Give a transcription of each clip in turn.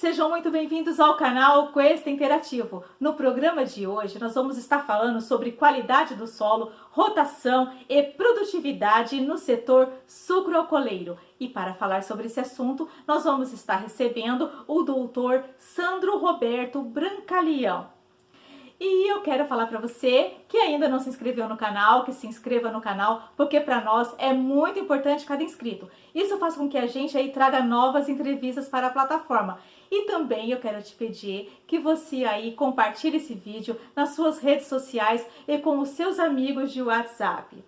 sejam muito bem-vindos ao canal Questa Interativo. No programa de hoje nós vamos estar falando sobre qualidade do solo, rotação e produtividade no setor sucroalcooleiro. E para falar sobre esse assunto, nós vamos estar recebendo o doutor Sandro Roberto Brancaleão. E eu quero falar para você que ainda não se inscreveu no canal, que se inscreva no canal, porque para nós é muito importante cada inscrito. Isso faz com que a gente aí traga novas entrevistas para a plataforma. E também eu quero te pedir que você aí compartilhe esse vídeo nas suas redes sociais e com os seus amigos de WhatsApp.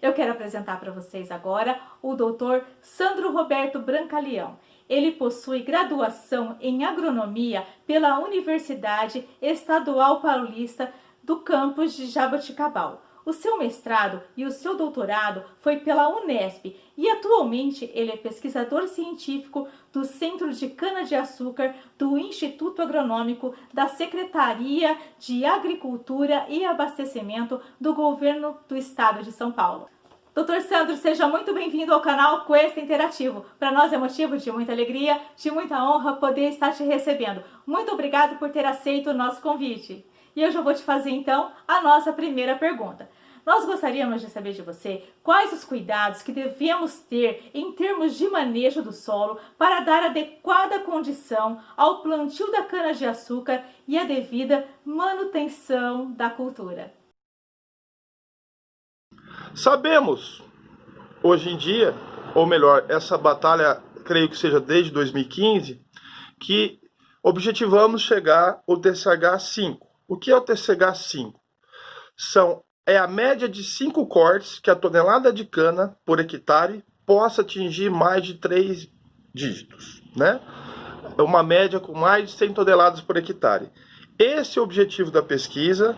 Eu quero apresentar para vocês agora o Dr. Sandro Roberto Brancaleão. Ele possui graduação em agronomia pela Universidade Estadual Paulista do campus de Jaboticabal. O seu mestrado e o seu doutorado foi pela Unesp e atualmente ele é pesquisador científico do Centro de Cana-de-Açúcar do Instituto Agronômico da Secretaria de Agricultura e Abastecimento do Governo do Estado de São Paulo. Doutor Sandro, seja muito bem-vindo ao canal Questa Interativo. Para nós é motivo de muita alegria, de muita honra poder estar te recebendo. Muito obrigado por ter aceito o nosso convite. E eu já vou te fazer então a nossa primeira pergunta. Nós gostaríamos de saber de você quais os cuidados que devemos ter em termos de manejo do solo para dar adequada condição ao plantio da cana-de-açúcar e a devida manutenção da cultura. Sabemos, hoje em dia, ou melhor, essa batalha, creio que seja desde 2015, que objetivamos chegar ao TCH 5. O que é o TCH 5? É a média de 5 cortes que a tonelada de cana por hectare possa atingir mais de 3 dígitos, né? É uma média com mais de 100 toneladas por hectare. Esse é o objetivo da pesquisa,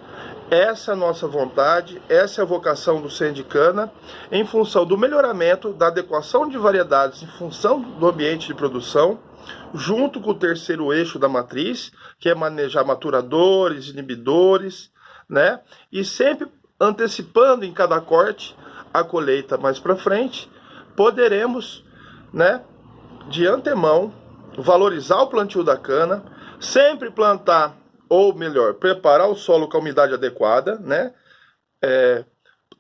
essa é a nossa vontade, essa é a vocação do Sendicana, em função do melhoramento da adequação de variedades em função do ambiente de produção, junto com o terceiro eixo da matriz, que é manejar maturadores, inibidores, né? E sempre antecipando em cada corte a colheita mais para frente, poderemos, né, de antemão, valorizar o plantio da cana, sempre plantar, ou melhor, preparar o solo com a umidade adequada, né?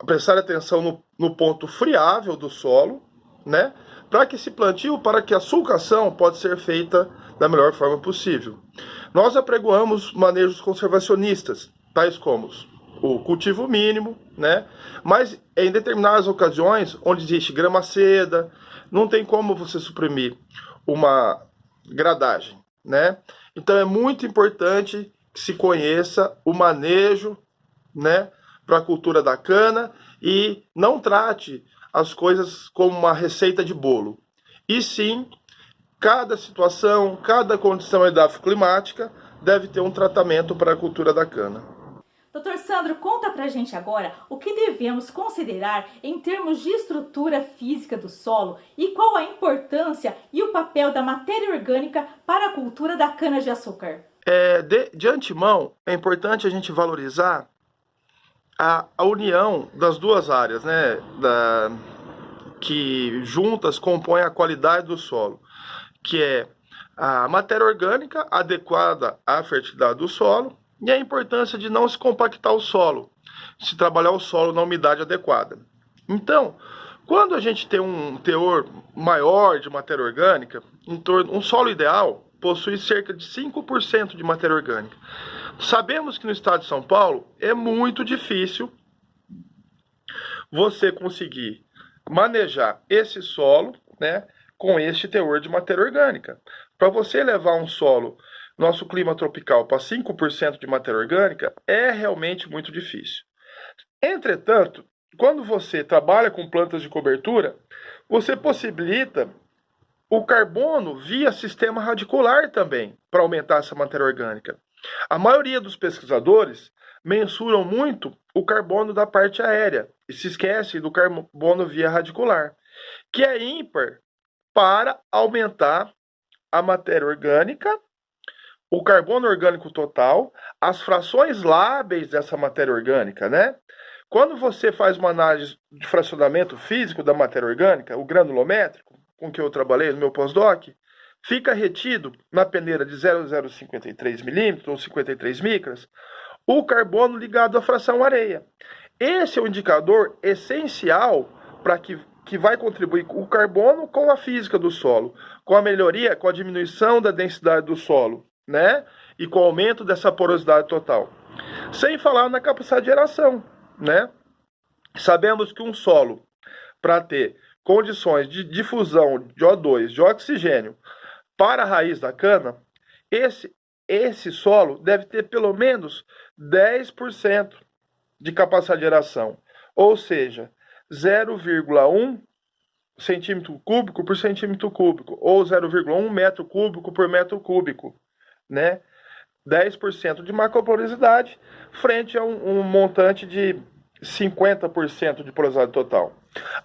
Prestar atenção no ponto friável do solo, né? Para que esse plantio, para que a sulcação pode ser feita da melhor forma possível. Nós apregoamos manejos conservacionistas, tais como o cultivo mínimo, né? Mas em determinadas ocasiões, onde existe grama seda, não tem como você suprimir uma gradagem, né? Então é muito importante que se conheça o manejo, né, para a cultura da cana e não trate as coisas como uma receita de bolo. E sim, cada situação, cada condição edafoclimática deve ter um tratamento para a cultura da cana. Doutor Sandro, conta pra gente agora o que devemos considerar em termos de estrutura física do solo e qual a importância e o papel da matéria orgânica para a cultura da cana-de-açúcar. De antemão, é importante a gente valorizar a união das duas áreas, né, que juntas compõem a qualidade do solo, que é a matéria orgânica adequada à fertilidade do solo e a importância de não se compactar o solo, se trabalhar o solo na umidade adequada. Então, quando a gente tem um teor maior de matéria orgânica, um solo ideal possui cerca de 5% de matéria orgânica. Sabemos que no estado de São Paulo é muito difícil você conseguir manejar esse solo, né, com este teor de matéria orgânica. Para você levar um solo, nosso clima tropical, para 5% de matéria orgânica, é realmente muito difícil. Entretanto, quando você trabalha com plantas de cobertura, você possibilita o carbono via sistema radicular também, para aumentar essa matéria orgânica. A maioria dos pesquisadores mensuram muito o carbono da parte aérea e se esquece do carbono via radicular, que é ímpar para aumentar a matéria orgânica, o carbono orgânico total, as frações lábeis dessa matéria orgânica, né? Quando você faz uma análise de fracionamento físico da matéria orgânica, o granulométrico, com que eu trabalhei no meu pós-doc, fica retido na peneira de 0,053 milímetros ou 53 micras o carbono ligado à fração areia. Esse é o indicador essencial para que vai contribuir o carbono com a física do solo, com a melhoria, com a diminuição da densidade do solo, né? E com o aumento dessa porosidade total. Sem falar na capacidade de geração, né? Sabemos que um solo, para ter condições de difusão de O2, de oxigênio, para a raiz da cana, esse solo deve ter pelo menos 10% de capacidade de geração, ou seja, 0,1 centímetro cúbico por centímetro cúbico, ou 0,1 metro cúbico por metro cúbico, né? 10% de macroporosidade frente a um montante de 50% de porosidade total.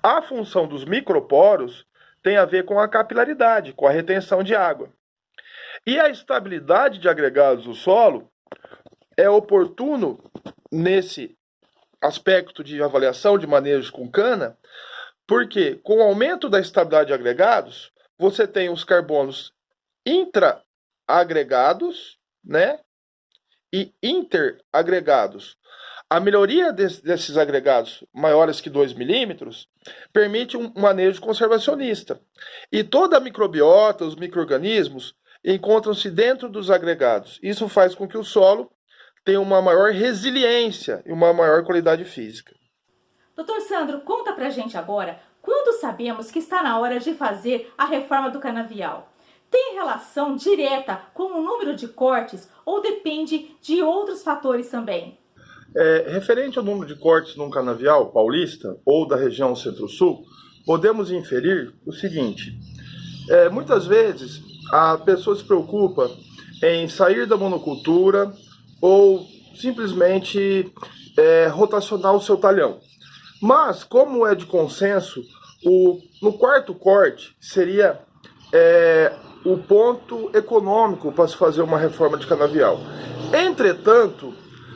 A função dos microporos tem a ver com a capilaridade, com a retenção de água. E a estabilidade de agregados do solo é oportuno nesse aspecto de avaliação de manejo com cana, porque com o aumento da estabilidade de agregados, você tem os carbonos intra-agregados, né, e interagregados. A melhoria desses agregados maiores que 2 milímetros permite um manejo conservacionista. E toda a microbiota, os micro-organismos, encontram-se dentro dos agregados. Isso faz com que o solo tenha uma maior resiliência e uma maior qualidade física. Doutor Sandro, conta pra gente agora, quando sabemos que está na hora de fazer a reforma do canavial? Tem relação direta com o número de cortes ou depende de outros fatores também? Referente ao número de cortes num canavial paulista ou da região centro-sul, podemos inferir o seguinte: muitas vezes a pessoa se preocupa em sair da monocultura ou simplesmente rotacionar o seu talhão. Mas, como é de consenso, no quarto corte seria o ponto econômico para se fazer uma reforma de canavial. Entretanto,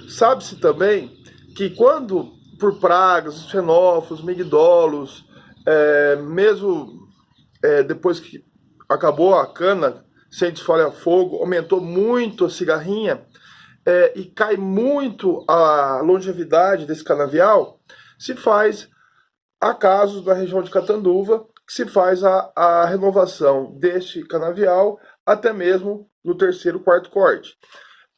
sabe-se também que quando, por pragas, fenófilos, migdolos, mesmo depois que acabou a cana, sem desfolhar fogo, aumentou muito a cigarrinha e cai muito a longevidade desse canavial, se faz, há casos na região de Catanduva, que se faz a renovação deste canavial até mesmo no terceiro, quarto corte.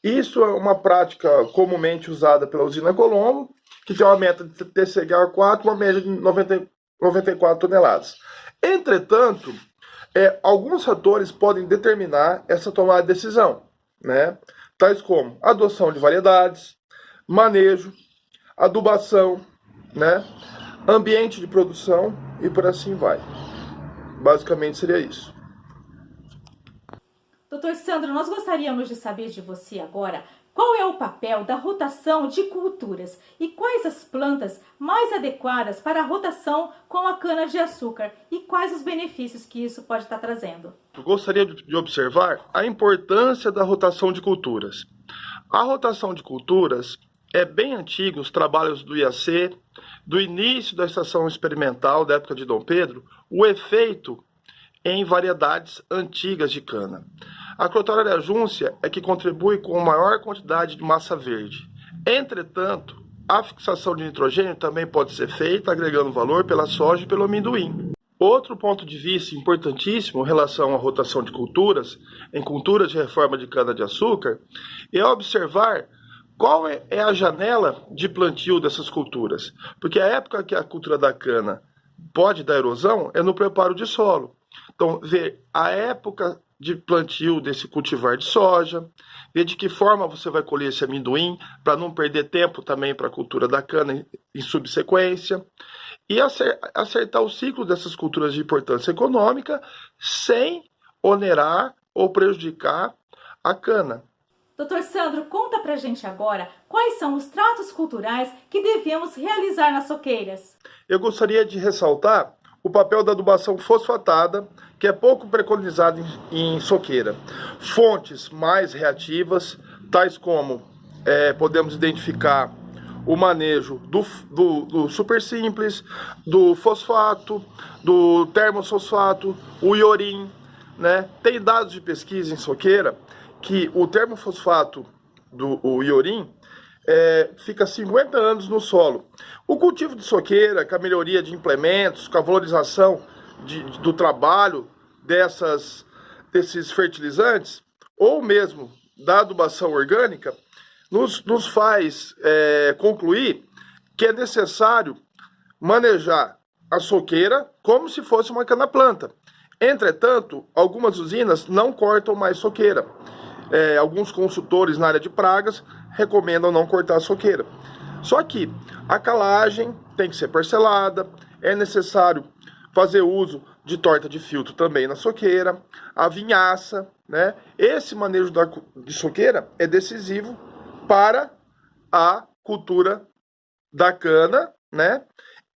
Isso é uma prática comumente usada pela usina Colombo, que tem uma meta de TCH 4, uma média de 94 toneladas. Entretanto, alguns fatores podem determinar essa tomada de decisão, né? Tais como adoção de variedades, manejo, adubação, né? Ambiente de produção e por assim vai. Basicamente seria isso. Doutor Sandro, nós gostaríamos de saber de você agora qual é o papel da rotação de culturas e quais as plantas mais adequadas para a rotação com a cana-de-açúcar e quais os benefícios que isso pode estar trazendo. Eu gostaria de observar a importância da rotação de culturas. A rotação de culturas é bem antiga, os trabalhos do IAC, do início da estação experimental da época de Dom Pedro, o efeito em variedades antigas de cana. A Crotalia júncia é que contribui com maior quantidade de massa verde. Entretanto, a fixação de nitrogênio também pode ser feita agregando valor pela soja e pelo amendoim. Outro ponto de vista importantíssimo em relação à rotação de culturas, em culturas de reforma de cana-de-açúcar, é observar qual é a janela de plantio dessas culturas. Porque a época que a cultura da cana pode dar erosão é no preparo de solo. Então, ver a época de plantio desse cultivar de soja, ver de que forma você vai colher esse amendoim, para não perder tempo também para a cultura da cana em subsequência, e acertar o ciclo dessas culturas de importância econômica sem onerar ou prejudicar a cana. Doutor Sandro, conta pra gente agora quais são os tratos culturais que devemos realizar nas soqueiras. Eu gostaria de ressaltar o papel da adubação fosfatada, que é pouco preconizado em soqueira. Fontes mais reativas, tais como podemos identificar o manejo do super simples, do fosfato, do termofosfato, o iorim, né? Tem dados de pesquisa em soqueira que o termofosfato do iorim fica 50 anos no solo. O cultivo de soqueira, com a melhoria de implementos, com a valorização do trabalho desses fertilizantes, ou mesmo da adubação orgânica, nos faz concluir que é necessário manejar a soqueira como se fosse uma cana-planta. Entretanto, algumas usinas não cortam mais soqueira. Alguns consultores na área de pragas recomendam não cortar a soqueira. Só que a calagem tem que ser parcelada, é necessário fazer uso de torta de filtro também na soqueira, a vinhaça, né? Esse manejo de soqueira é decisivo para a cultura da cana, né?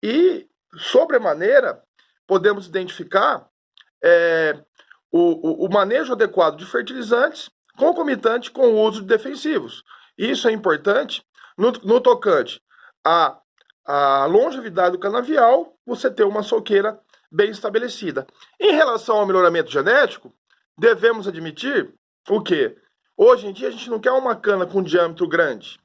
E, sobremaneira, podemos identificar o manejo adequado de fertilizantes concomitante com o uso de defensivos. Isso é importante no tocante à longevidade do canavial, você ter uma soqueira bem estabelecida. Em relação ao melhoramento genético, devemos admitir o quê? Hoje em dia a gente não quer uma cana com diâmetro grande,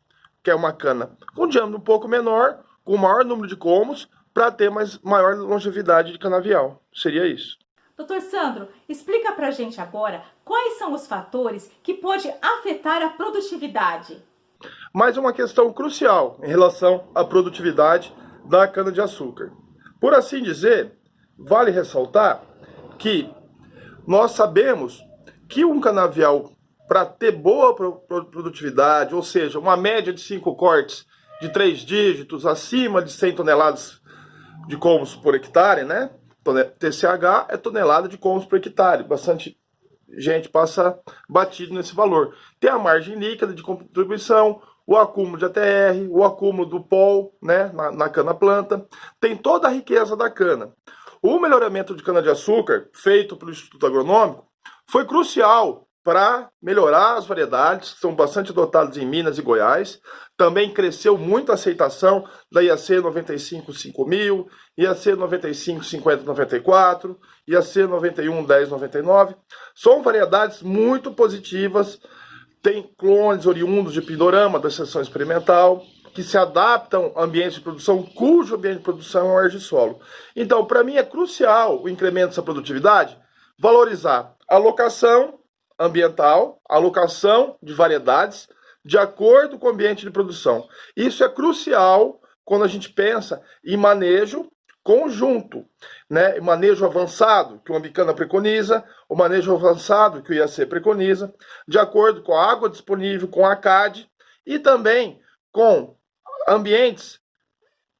quer uma cana com diâmetro um pouco menor, com maior número de colmos, para ter maior longevidade de canavial. Seria isso. Doutor Sandro, explica pra gente agora quais são os fatores que podem afetar a produtividade. Mais uma questão crucial em relação à produtividade da cana-de-açúcar. Por assim dizer, vale ressaltar que nós sabemos que um canavial, para ter boa produtividade, ou seja, uma média de 5 cortes de 3 dígitos, acima de 100 toneladas de colmos por hectare, né? TCH é tonelada de colmos por hectare. Bastante gente passa batido nesse valor. Tem a margem líquida de contribuição, o acúmulo de ATR, o acúmulo do POL, né, na cana-planta. Tem toda a riqueza da cana. O melhoramento de cana-de-açúcar, feito pelo Instituto Agronômico, foi crucial para melhorar as variedades, que são bastante adotadas em Minas e Goiás. Também cresceu muito a aceitação da IAC 95-5000, IAC 95-50-94, IAC 91-10-99. São variedades muito positivas, tem clones oriundos de Pindorama, da seção experimental, que se adaptam a ambientes de produção, cujo ambiente de produção é o argissolo. Então, para mim é crucial o incremento dessa produtividade, valorizar a alocação ambiental, alocação de variedades, de acordo com o ambiente de produção. Isso é crucial quando a gente pensa em manejo conjunto, né? Manejo avançado, que o Ambicana preconiza, o manejo avançado, que o IAC preconiza, de acordo com a água disponível, com a CAD, e também com ambientes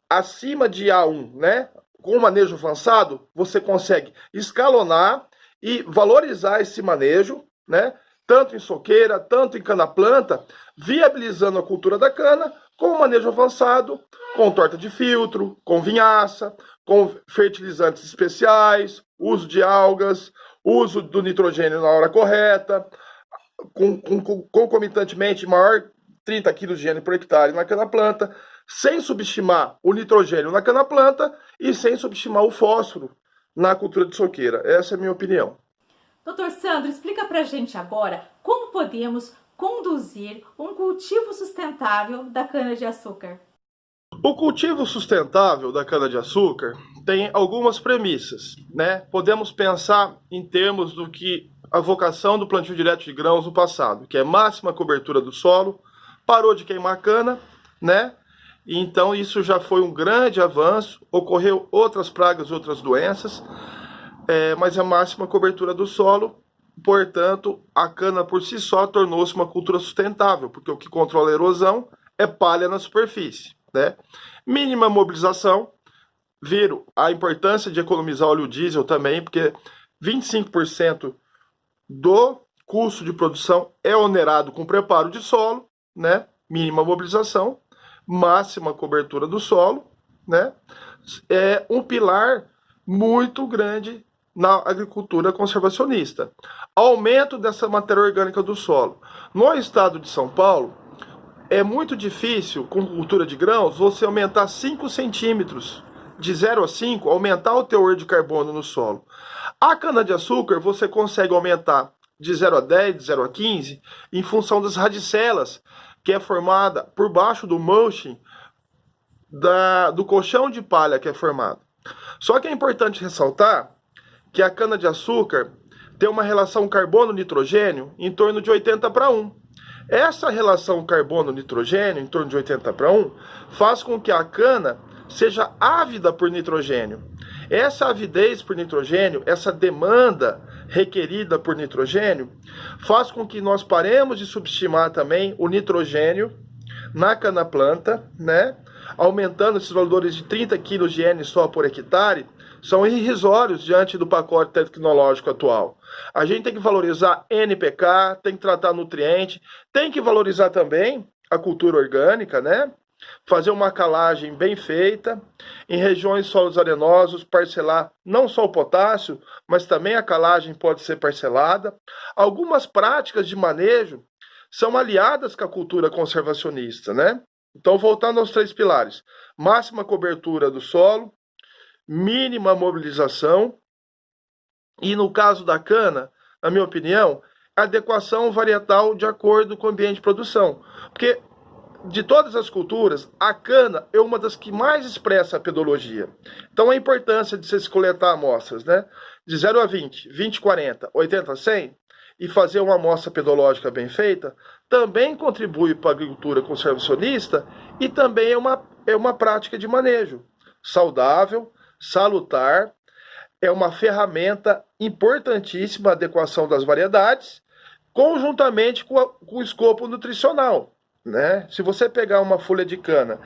acima de A1, né? Com o manejo avançado, você consegue escalonar e valorizar esse manejo, né? Tanto em soqueira, tanto em cana-planta, viabilizando a cultura da cana com manejo avançado, com torta de filtro, com vinhaça, com fertilizantes especiais, uso de algas, uso do nitrogênio na hora correta, concomitantemente maior 30 kg de N por hectare na cana-planta, sem subestimar o nitrogênio na cana-planta e sem subestimar o fósforo na cultura de soqueira. Essa é a minha opinião. Doutor Sandro, explica pra gente agora como podemos conduzir um cultivo sustentável da cana-de-açúcar. O cultivo sustentável da cana-de-açúcar tem algumas premissas, né? Podemos pensar em termos do que a vocação do plantio direto de grãos no passado, que é máxima cobertura do solo, parou de queimar a cana, né? Então isso já foi um grande avanço, ocorreu outras pragas, outras doenças, mas a máxima cobertura do solo, portanto, a cana por si só tornou-se uma cultura sustentável, porque o que controla a erosão é palha na superfície, né? Mínima mobilização, viram a importância de economizar óleo diesel também, porque 25% do custo de produção é onerado com preparo de solo, né? Mínima mobilização, máxima cobertura do solo, né? É um pilar muito grande na agricultura conservacionista. Aumento dessa matéria orgânica do solo. No estado de São Paulo, é muito difícil, com cultura de grãos, você aumentar 5 centímetros de 0 a 5, aumentar o teor de carbono no solo. A cana-de-açúcar você consegue aumentar de 0 a 10, de 0 a 15, em função das radicelas, que é formada por baixo do mulching, do colchão de palha que é formado. Só que é importante ressaltar que a cana-de-açúcar tem uma relação carbono-nitrogênio em torno de 80:1. Essa relação carbono-nitrogênio, em torno de 80:1, faz com que a cana seja ávida por nitrogênio. Essa avidez por nitrogênio, essa demanda requerida por nitrogênio, faz com que nós paremos de subestimar também o nitrogênio na cana-planta, né? Aumentando esses valores de 30 kg de N só por hectare, são irrisórios diante do pacote tecnológico atual. A gente tem que valorizar NPK, tem que tratar nutriente, tem que valorizar também a cultura orgânica, né? Fazer uma calagem bem feita, em regiões de solos arenosos, parcelar não só o potássio, mas também a calagem pode ser parcelada. Algumas práticas de manejo são aliadas com a cultura conservacionista, né? Então, voltando aos 3 pilares: máxima cobertura do solo, mínima mobilização e, no caso da cana, na minha opinião, adequação varietal de acordo com o ambiente de produção. Porque de todas as culturas, a cana é uma das que mais expressa a pedologia. Então, a importância de se coletar amostras, né? De 0 a 20, 20 a 40, 80 a 100, e fazer uma amostra pedológica bem feita, também contribui para a agricultura conservacionista e também é uma prática de manejo saudável, salutar, é uma ferramenta importantíssima a adequação das variedades, conjuntamente com o escopo nutricional, né? Se você pegar uma folha de cana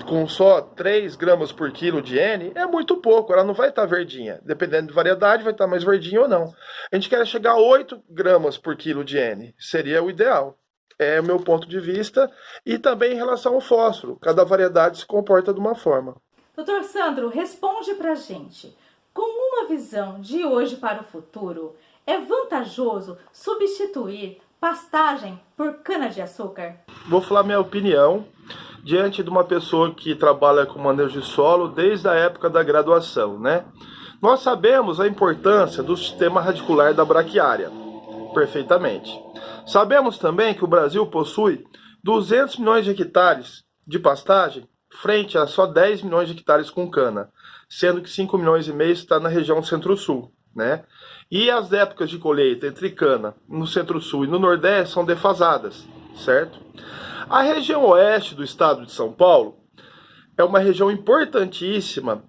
com só 3 gramas por quilo de N, é muito pouco, ela não vai estar verdinha. Dependendo de variedade, vai estar mais verdinha ou não. A gente quer chegar a 8 gramas por quilo de N, seria o ideal. É o meu ponto de vista. E também em relação ao fósforo, cada variedade se comporta de uma forma. Doutor Sandro, responde pra gente. Com uma visão de hoje para o futuro, é vantajoso substituir pastagem por cana-de-açúcar? Vou falar minha opinião diante de uma pessoa que trabalha com manejo de solo desde a época da graduação, né? Nós sabemos a importância do sistema radicular da braquiária, perfeitamente. Sabemos também que o Brasil possui 200 milhões de hectares de pastagem, frente a só 10 milhões de hectares com cana, sendo que 5 milhões e meio está na região centro-sul, né? E as épocas de colheita entre cana no centro-sul e no nordeste são defasadas, certo? A região oeste do estado de São Paulo é uma região importantíssima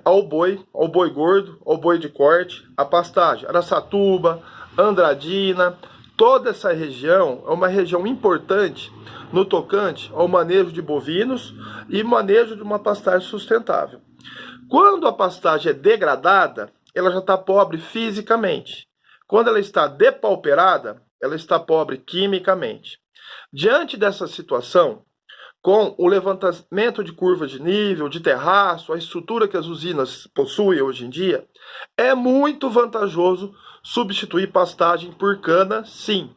ao boi gordo, ao boi de corte, a pastagem. Araçatuba, Andradina, toda essa região é uma região importante no tocante ao manejo de bovinos e manejo de uma pastagem sustentável. Quando a pastagem é degradada, ela já está pobre fisicamente. Quando ela está depauperada, ela está pobre quimicamente. Diante dessa situação, com o levantamento de curvas de nível, de terraço, a estrutura que as usinas possuem hoje em dia, é muito vantajoso substituir pastagem por cana, sim.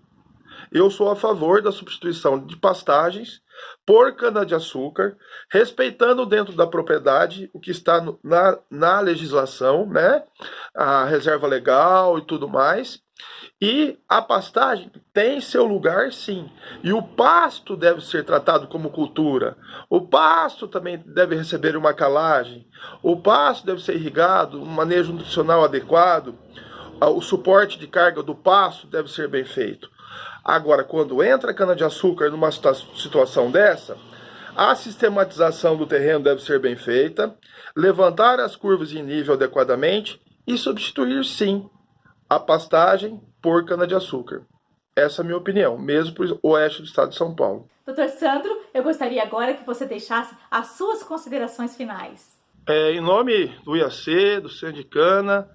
Eu sou a favor da substituição de pastagens por cana-de-açúcar, respeitando dentro da propriedade o que está na legislação, né? A reserva legal e tudo mais. E a pastagem tem seu lugar, sim. E o pasto deve ser tratado como cultura. O pasto também deve receber uma calagem. O pasto deve ser irrigado, um manejo nutricional adequado. O suporte de carga do pasto deve ser bem feito. Agora, quando entra a cana-de-açúcar numa situação dessa, a sistematização do terreno deve ser bem feita, levantar as curvas em nível adequadamente e substituir, sim, a pastagem por cana-de-açúcar. Essa é a minha opinião, mesmo para o oeste do estado de São Paulo. Doutor Sandro, eu gostaria agora que você deixasse as suas considerações finais. Em nome do IAC, do Sindicana,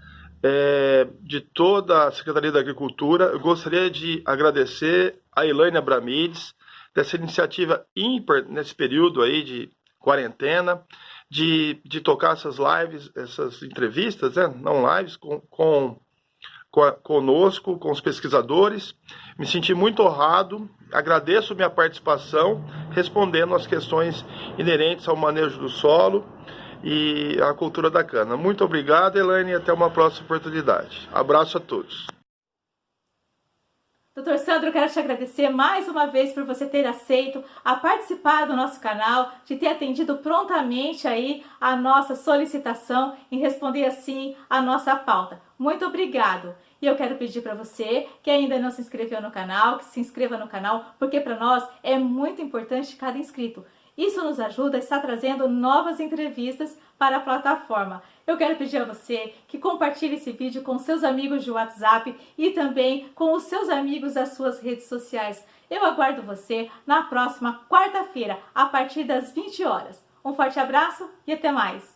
de toda a Secretaria da Agricultura, eu gostaria de agradecer a Elaine Abramides, dessa iniciativa ímpar nesse período aí de quarentena, de tocar essas lives, essas entrevistas, né? Não lives, conosco, com os pesquisadores. Me senti muito honrado, agradeço minha participação, respondendo às questões inerentes ao manejo do solo. e a cultura da cana. Muito obrigado, Elaine, e até uma próxima oportunidade. Abraço a todos. Doutor Sandro, eu quero te agradecer mais uma vez por você ter aceito a participar do nosso canal, de ter atendido prontamente aí a nossa solicitação em responder assim a nossa pauta. Muito obrigado! E eu quero pedir para você que ainda não se inscreveu no canal, que se inscreva no canal, porque para nós é muito importante cada inscrito. Isso nos ajuda a estar trazendo novas entrevistas para a plataforma. Eu quero pedir a você que compartilhe esse vídeo com seus amigos de WhatsApp e também com os seus amigos das suas redes sociais. Eu aguardo você na próxima quarta-feira, a partir das 20 horas. Um forte abraço e até mais!